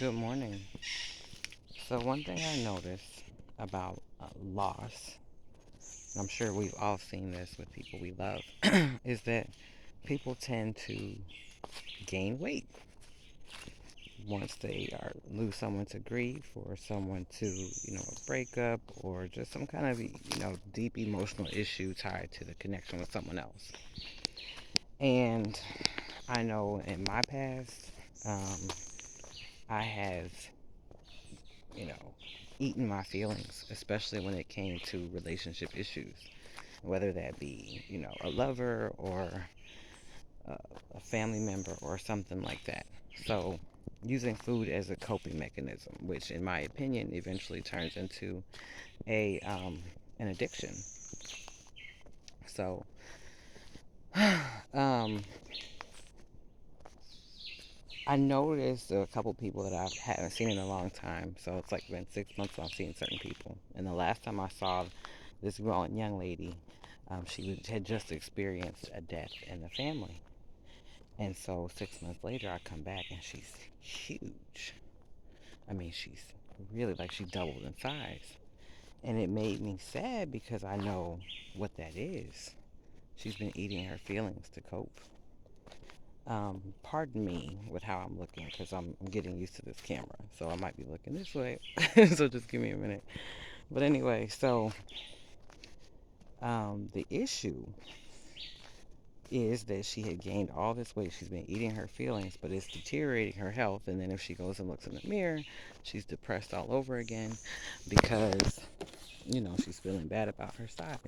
Good morning. So, one thing I noticed about loss, and I'm sure we've all seen this with people we love, is that people tend to gain weight once they lose someone to grief or someone to, a breakup or just some kind of, deep emotional issue tied to the connection with someone else. And I know in my past, um, I have you know, eating my feelings, especially when it came to relationship issues, whether that be, a lover or uh, a family member or something like that. So, using food as a coping mechanism, which, in my opinion, eventually turns into a an addiction. So, um, I noticed a couple people that I haven't seen in a long time. So it's like been 6 months I've seen certain people. And the last time I saw this grown young lady, had just experienced a death in the family. And so 6 months later, I come back and she's huge. I mean, she's really like she doubled in size. And it made me sad because I know what that is. She's been eating her feelings to cope. Pardon me with how I'm looking because I'm getting used to this camera. So I might be looking this way. So just give me a minute. But anyway, so the issue is that she had gained all this weight. She's been eating her feelings, but it's deteriorating her health. And then if she goes and looks in the mirror, she's depressed all over again because, she's feeling bad about her size.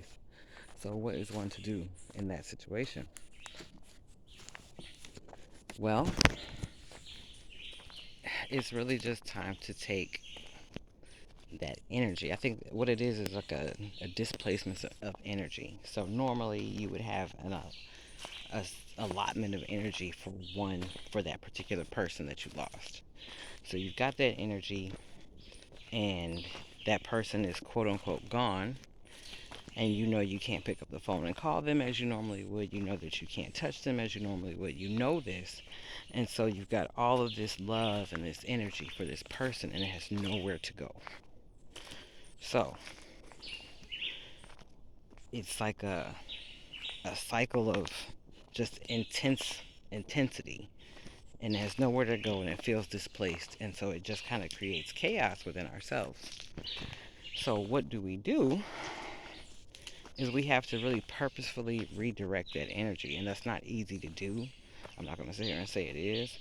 So what is one to do in that situation? Well, it's really just time to take that energy. I think what it is like a displacement of energy. So normally you would have a allotment of energy for that particular person that you lost. So you've got that energy, and that person is quote unquote gone, and you know you can't pick up the phone and call them as you normally would. You know that you can't touch them as you normally would. You know this, and so you've got all of this love and this energy for this person, and it has nowhere to go. So it's like a cycle of just intensity, and it has nowhere to go, and it feels displaced, and so it just kind of creates chaos within ourselves. So what do we do is we have to really purposefully redirect that energy, and that's not easy to do. I'm not going to sit here and say it is,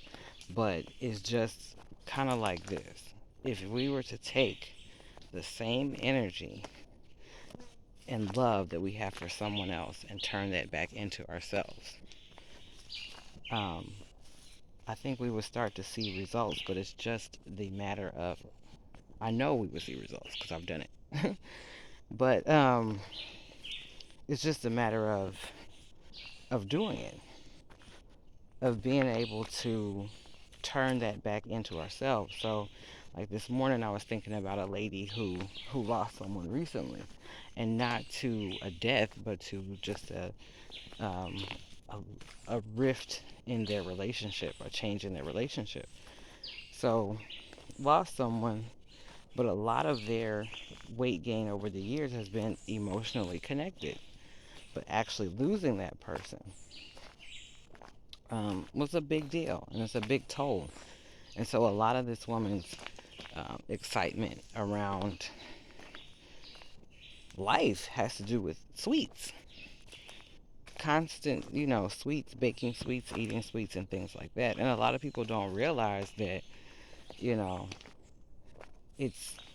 but it's just kind of like this. If we were to take the same energy and love that we have for someone else and turn that back into ourselves, um, I think we would start to see results, but it's just the matter of, I know we would see results because I've done it. But it's just a matter of doing it, of being able to turn that back into ourselves. So, like this morning, I was thinking about a lady who lost someone recently, and not to a death, but to just um, a, a rift in their relationship, a change in their relationship. So, lost someone, but a lot of their weight gain over the years has been emotionally connected. But actually losing that person was a big deal, and it's a big toll. And so a lot of this woman's excitement around life has to do with sweets. Constant, sweets, baking sweets, eating sweets, and things like that. And a lot of people don't realize that, you know,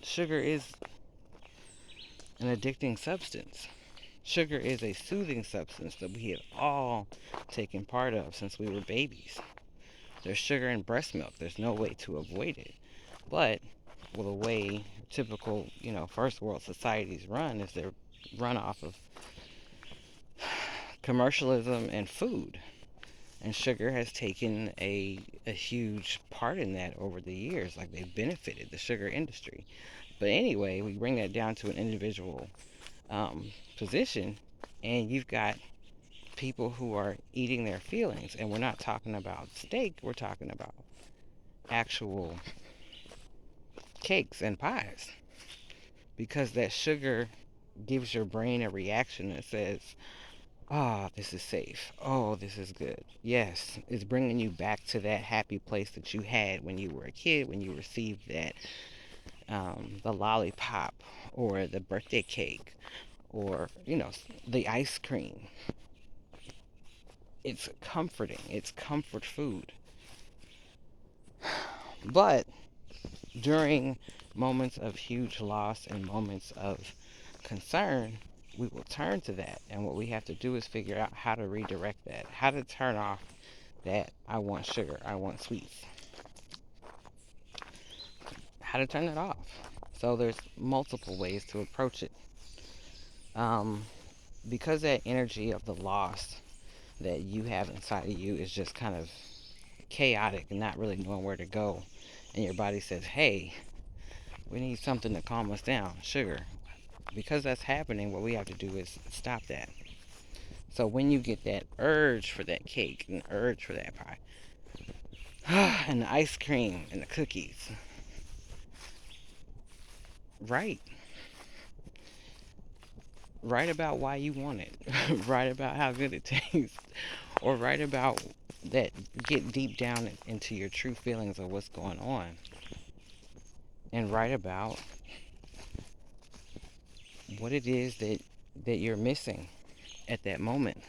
sugar is an addicting substance. Sugar is a soothing substance that we have all taken part of since we were babies. There's sugar in breast milk. There's no way to avoid it. But well, the way typical, first world societies run is they're run off of commercialism and food. And sugar has taken a huge part in that over the years. Like they've benefited the sugar industry. But anyway, we bring that down to an individual position, and you've got people who are eating their feelings. And we're not talking about steak, we're talking about actual cakes and pies, because that sugar gives your brain a reaction that says, oh, this is safe. Oh, this is good. Yes, it's bringing you back to that happy place that you had when you were a kid, when you received that, the lollipop or the birthday cake or, the ice cream. It's comforting. It's comfort food. But during moments of huge loss and moments of concern, we will turn to that. And what we have to do is figure out how to redirect that, how to turn off that I want sugar, I want sweets, how to turn it off. So there's multiple ways to approach it. Um, because that energy of the loss that you have inside of you is just kind of chaotic and not really knowing where to go, and your body says, hey, we need something to calm us down, sugar. Because that's happening, what we have to do is stop that. So when you get that urge for that cake and urge for that pie, and the ice cream and the cookies, write. Write about why you want it. Write about how good it tastes. Or write about that. Get deep down into your true feelings of what's going on. And write about what it is that you're missing at that moment.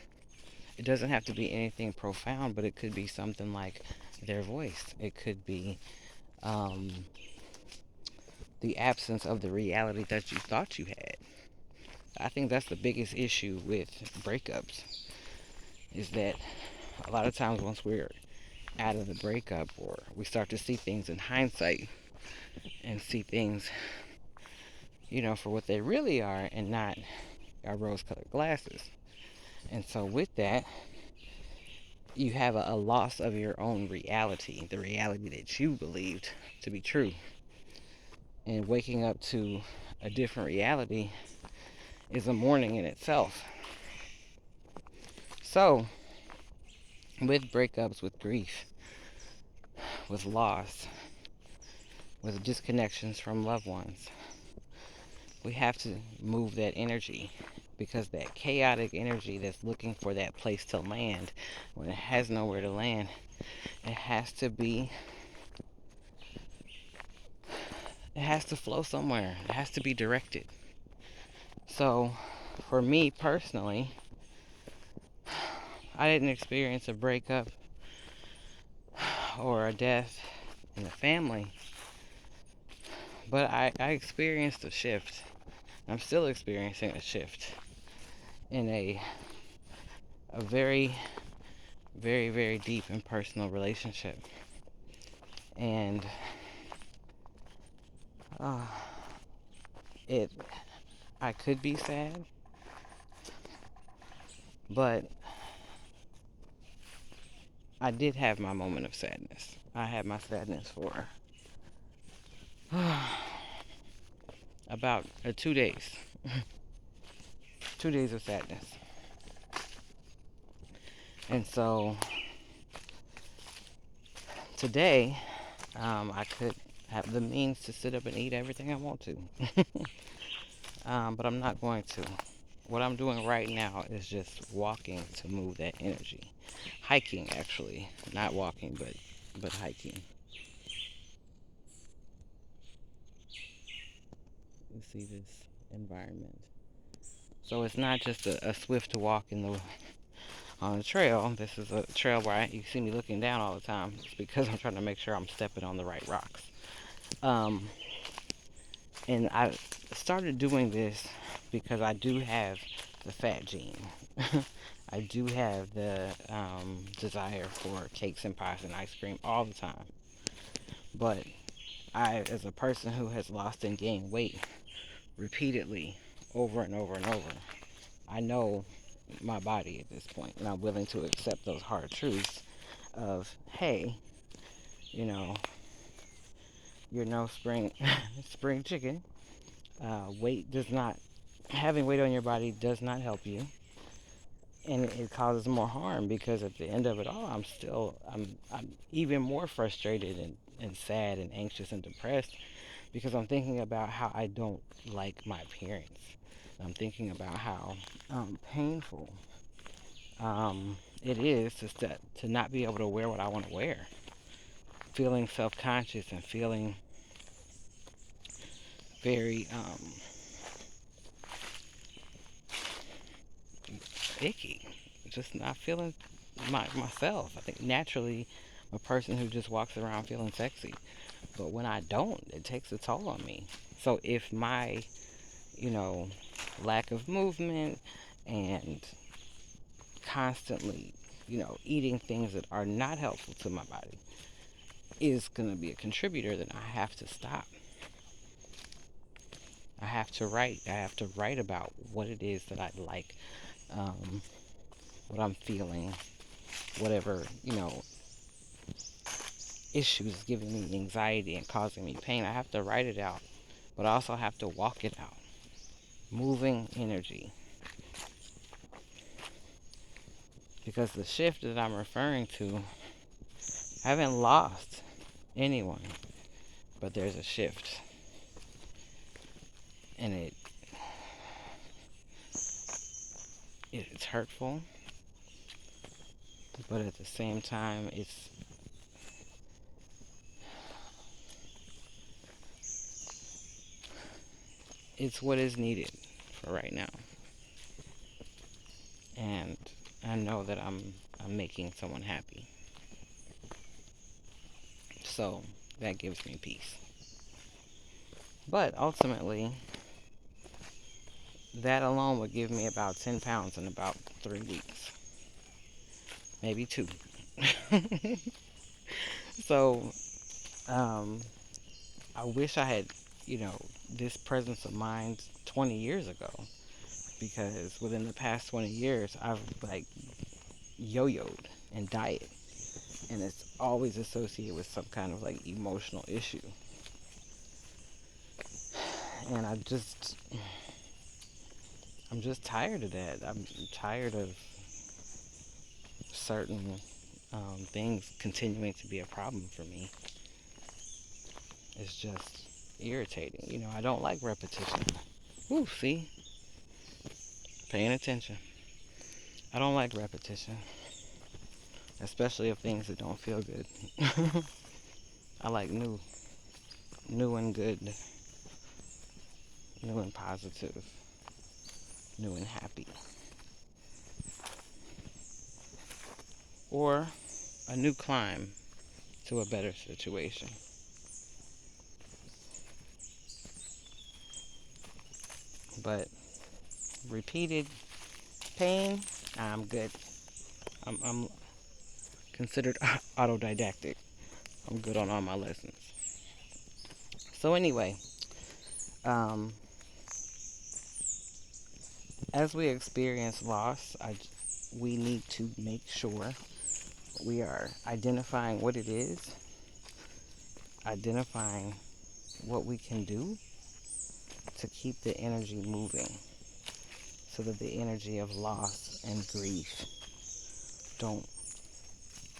It doesn't have to be anything profound, but it could be something like their voice. It could be um, the absence of the reality that you thought you had. I think that's the biggest issue with breakups, is that a lot of times once we're out of the breakup, or we start to see things in hindsight and see things, for what they really are and not our rose-colored glasses. And so with that, you have a loss of your own reality, the reality that you believed to be true. And waking up to a different reality is a mourning in itself. So, with breakups, with grief, with loss, with disconnections from loved ones, we have to move that energy, because that chaotic energy that's looking for that place to land, when it has nowhere to land, it has to flow somewhere. It has to be directed. So, for me personally, I didn't experience a breakup or a death in the family, but I experienced a shift. I'm still experiencing a shift in a very, very, very deep and personal relationship. And uh, it, I could be sad, but I did have my moment of sadness. I had my sadness for about 2 days. 2 days of sadness. And so today, I could have the means to sit up and eat everything I want to. But I'm not going to. What I'm doing right now is just walking to move that energy. Hiking, actually. Not walking, but hiking. You see this environment. So it's not just a swift walk on the trail. This is a trail where you see me looking down all the time. It's because I'm trying to make sure I'm stepping on the right rocks. Um, and I started doing this because I do have the fat gene. I do have the desire for cakes and pies and ice cream all the time. But as a person who has lost and gained weight repeatedly, over and over and over, I know my body at this point, and I'm willing to accept those hard truths of, hey, you know, you're no spring chicken. Weight does not, having weight on your body does not help you, and it causes more harm, because at the end of it all, I'm even more frustrated and sad and anxious and depressed, because I'm thinking about how I don't like my appearance. I'm thinking about how painful it is to not be able to wear what I want to wear. Feeling self-conscious and feeling very icky. Just not feeling myself. I think naturally I'm a person who just walks around feeling sexy. But when I don't, it takes a toll on me. So if my, you know, lack of movement and constantly, eating things that are not helpful to my body is going to be a contributor, then I have to stop. I have to write. I have to write about what it is that I like, um, what I'm feeling, whatever, issues giving me anxiety and causing me pain. I have to write it out, but I also have to walk it out. Moving energy. Because the shift that I'm referring to, I haven't lost anyone, but there's a shift. And it's hurtful, but at the same time, it's what is needed for right now. And I know that I'm making someone happy. So that gives me peace. But ultimately, that alone would give me about 10 pounds in about 3 weeks. Maybe 2. So, I wish I had, this presence of mind 20 years ago. Because within the past 20 years, I've like yo-yoed in diet. And it's always associated with some kind of like emotional issue. And I'm just tired of that. I'm tired of certain things continuing to be a problem for me. It's just irritating. I don't like repetition. Ooh, see? Paying attention. I don't like repetition. Especially of things that don't feel good. I like new and good, new and positive, new and happy. Or a new climb to a better situation. But repeated pain, I'm good. I'm considered autodidactic. I'm good on all my lessons. So anyway, um, as we experience loss, we need to make sure we are identifying what it is, identifying what we can do to keep the energy moving so that the energy of loss and grief don't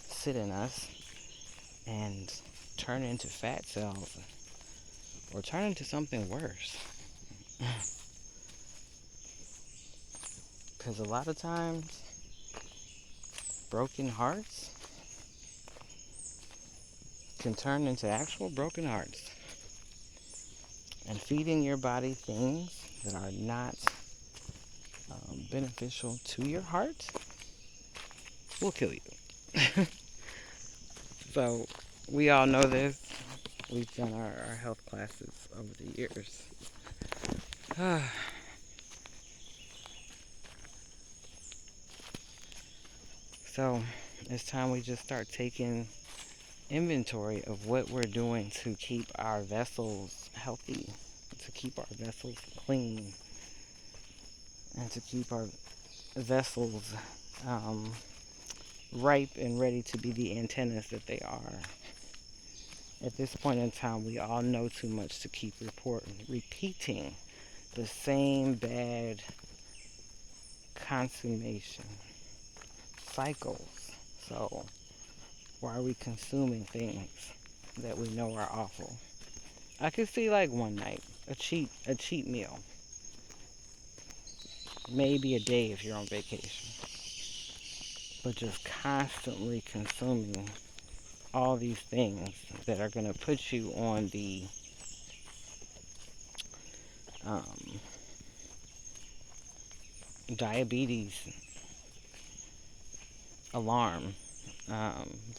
sit in us and turn into fat cells or turn into something worse. Because a lot of times, broken hearts can turn into actual broken hearts. And feeding your body things that are not beneficial to your heart will kill you. So, we all know this. We've done our health classes over the years. So, it's time we just start taking inventory of what we're doing to keep our vessels healthy, to keep our vessels clean, and to keep our vessels ripe and ready to be the antennas that they are. At this point in time, we all know too much to keep repeating the same bad consummation cycles. So, why are we consuming things that we know are awful? I could see like one night, a cheat meal, maybe a day if you're on vacation, but just constantly consuming all these things that are going to put you on the um, diabetes alarm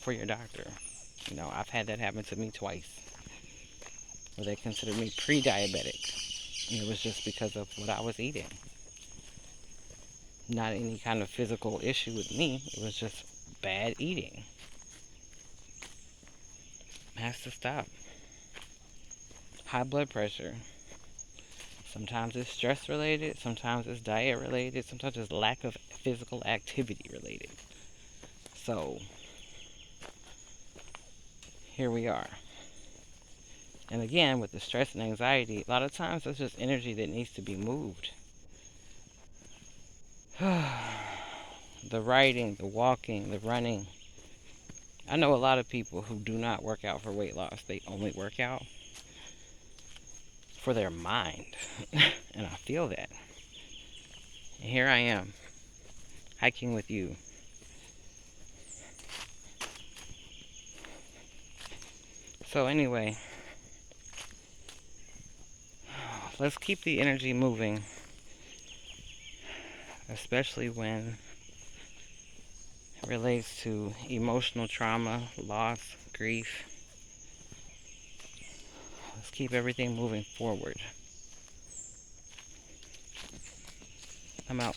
for your doctor. You know, I've had that happen to me twice, where they considered me pre-diabetic, and it was just because of what I was eating. Not any kind of physical issue with me. It was just bad eating. It has to stop. High blood pressure. Sometimes it's stress related, sometimes it's diet related, sometimes it's lack of physical activity related. So, here we are. And again, with the stress and anxiety, a lot of times that's just energy that needs to be moved. The writing, the walking, the running. I know a lot of people who do not work out for weight loss. They only work out for their mind. And I feel that. And here I am, hiking with you. So anyway, let's keep the energy moving, especially when it relates to emotional trauma, loss, grief. Let's keep everything moving forward. I'm out.